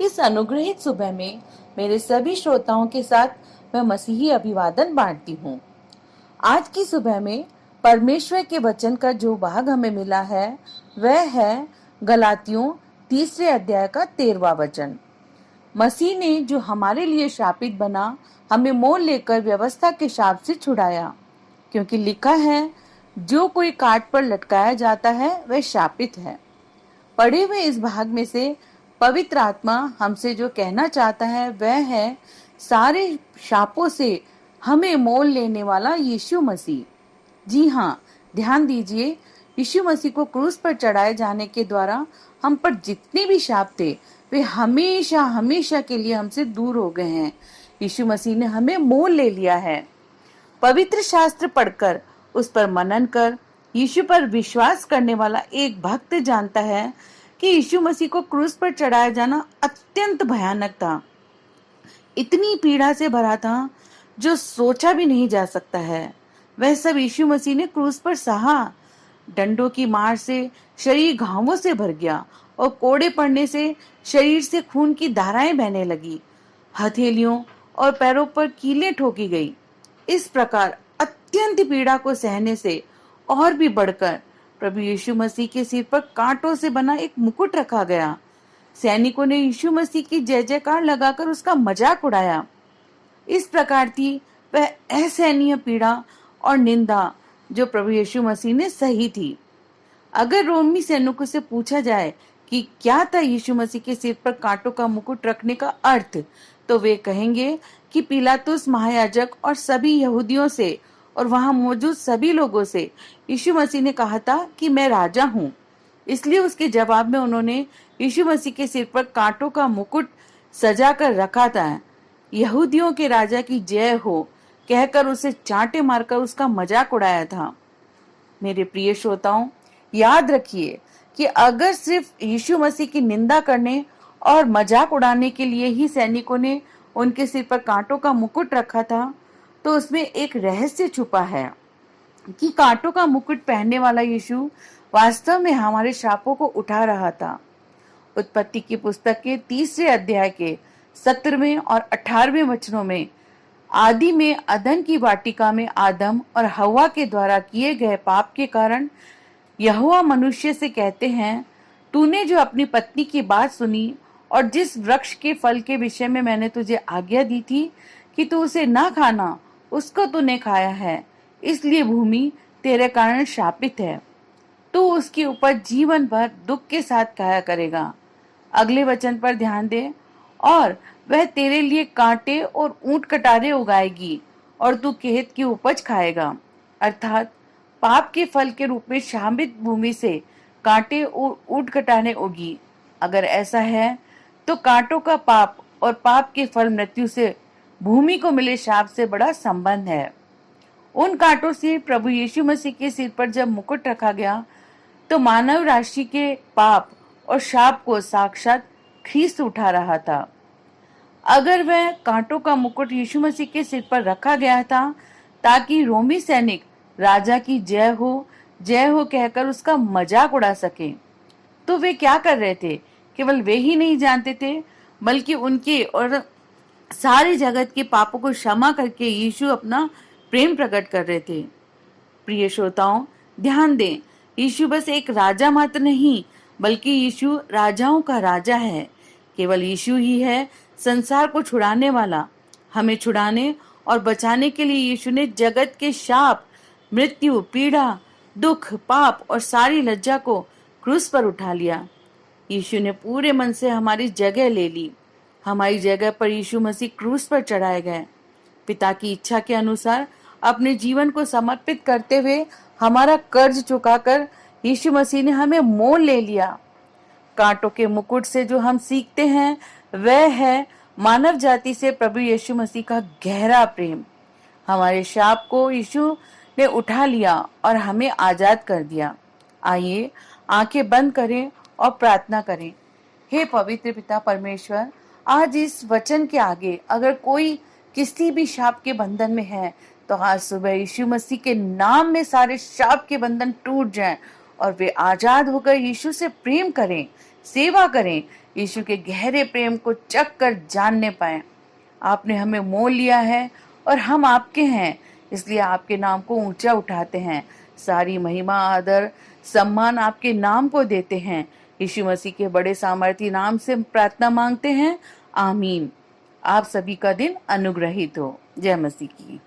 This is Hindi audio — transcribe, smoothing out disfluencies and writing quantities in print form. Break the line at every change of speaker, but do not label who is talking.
इस अनुग्रहित सुबह में मेरे सभी श्रोताओं के साथ मैं मसीही अभिवादन बांटती हूँ। आज की सुबह में परमेश्वर के वचन का जो भाग हमें मिला है वह है गलातियों 3 अध्याय का 13वां वचन। मसीह ने जो हमारे लिए शापित बना, हमें मोल लेकर व्यवस्था के शाप से छुड़ाया, क्योंकि लिखा है, जो कोई काट पर लटकाया जाता है वह शापित है। पढ़े हुए इस भाग में से पवित्र आत्मा हमसे जो कहना चाहता है वह है, सारे शापों से हमें मोल लेने वाला यीशु मसीह। जी हाँ, ध्यान दीजिए, यीशु मसीह को क्रूस पर चढ़ाए जाने के द्वारा हम पर जितने भी शाप थे वे हमेशा हमेशा के लिए हमसे दूर हो गए हैं। यीशु मसीह ने हमें मोल ले लिया है। पवित्र शास्त्र पढ़कर उस पर मनन कर यीशु पर विश्वास करने वाला एक भक्त जानता है कि यीशु मसीह को क्रूस पर चढ़ाया जाना अत्यंत भयानक था, इतनी पीड़ा से भरा था जो सोचा भी नहीं जा सकता है। वह सब यीशु मसीह ने क्रूस पर सहा। डंडों की मार से शरीर घावों से भर गया और कोड़े पड़ने से शरीर से खून की धाराएं बहने लगी। हथेलियों और पैरों पर कीलें ठोकी गई। इस प्रकार अत्यंत पीड़ा को सहने से और भी बढ़कर प्रभु यीशु मसीह के सिर पर कांटों से बना एक मुकुट रखा गया। सैनिकों ने यीशु मसीह की जय जयकार लगाकर उसका मजाक उड़ाया। इस प्रकार थी वह असहनीय पीड़ा और निंदा जो प्रभु यीशु मसीह ने सही थी। अगर रोमी सैनिकों से पूछा जाए कि क्या था यीशु मसीह के सिर पर कांटों का मुकुट रखने का अर्थ, तो वे कहेंगे कि पिलातुस महायाजक और सभी यहूदियों से और वहां मौजूद सभी लोगों से यीशु मसीह ने कहा था कि मैं राजा हूं, इसलिए उसके जवाब में उन्होंने यीशु मसीह के सिर पर कांटों का मुकुट सजा कर रखा था। यहूदियों के राजा की जय हो कहकर उसे चांटे मारकर उसका मजाक उड़ाया था। मेरे प्रिय श्रोताओं, याद रखिए कि अगर सिर्फ यीशु मसीह की निंदा करने और मजाक उड़ाने के लिए ही सैनिकों ने उनके सिर पर कांटों का मुकुट रखा था, तो उसमें एक रहस्य छुपा है कि कांटों का मुकुट पहनने वाला यीशु वास्तव में हमारे शापों को उठा रहा था। उत्पत्ति की पुस्तक के 3 अध्याय के 17वें और 18वें वचनों में आदि में अदन की वाटिका में आदम और हव्वा के द्वारा किए गए पाप के कारण यहोवा मनुष्य से कहते हैं, तूने जो अपनी पत्नी की बात सुनी और जिस वृक्ष के फल के विषय में मैंने तुझे आज्ञा दी थी कि तू उसे ना खाना, उसको तूने खाया है, इसलिए भूमि तेरे कारण शापित है। तू उसकी उपज जीवन भर दुख के साथ खाया करेगा। अगले वचन पर ध्यान दे, और वह तेरे लिए कांटे और ऊंट कटारे उगाएगी और तू खेत की उपज खाएगा। अर्थात पाप के फल के रूप में शापित भूमि से कांटे और ऊंट कटारे उगी। अगर ऐसा है तो कांटों का पाप और पाप के फल मृत्यु से भूमि को मिले शाप से बड़ा संबंध है। उन कांटों से प्रभु यीशु मसीह के सिर पर जब मुकुट रखा गया तो मानव राशि के पाप और शाप को साक्षात ख्रीस्त उठा रहा था। अगर वह कांटों का मुकुट यीशु मसीह के सिर पर रखा गया था ताकि रोमी सैनिक राजा की जय हो कहकर उसका मजाक उड़ा सके, तो वे क्या कर रहे थे? केवल वे ही नहीं जानते थे, बल्कि उनके और सारे जगत के पापों को क्षमा करके यीशु अपना प्रेम प्रकट कर रहे थे। प्रिय श्रोताओं, ध्यान दें, यीशु बस एक राजा मात्र नहीं, बल्कि यीशु राजाओं का राजा है। केवल यीशु ही है संसार को छुड़ाने वाला। हमें छुड़ाने और बचाने के लिए यीशु ने जगत के शाप, मृत्यु, पीड़ा, दुख, पाप और सारी लज्जा को क्रूस पर उठा लिया। यीशु ने पूरे मन से हमारी जगह ले ली। हमारी जगह पर यीशु मसीह क्रूस पर चढ़ाए गए। पिता की इच्छा के अनुसार अपने जीवन को समर्पित करते हुए हमारा कर्ज चुकाकर यीशु मसीह ने हमें मोल ले लिया। कांटों के मुकुट से जो हम सीखते हैं वह है मानव जाति से प्रभु यीशु मसीह का गहरा प्रेम। हमारे शाप को यीशु ने उठा लिया और हमें आजाद कर दिया। आइए आंखें बंद करें और प्रार्थना करें। हे पवित्र पिता परमेश्वर, आज इस वचन के आगे अगर कोई किसी भी शाप के बंधन में है तो आज सुबह यीशु मसीह के नाम में सारे शाप के बंधन टूट जाएं और वे आजाद होकर यीशु से प्रेम करें। सेवा करें, यीशु के गहरे प्रेम को चख कर जानने पाए। आपने हमें मोल लिया है और हम आपके हैं, इसलिए आपके नाम को ऊंचा उठाते हैं। सारी महिमा, आदर, सम्मान आपके नाम को देते हैं। यीशु मसीह के बड़े सामर्थी नाम से प्रार्थना मांगते हैं, आमीन। आप सभी का दिन अनुग्रहित हो। जय मसीह की।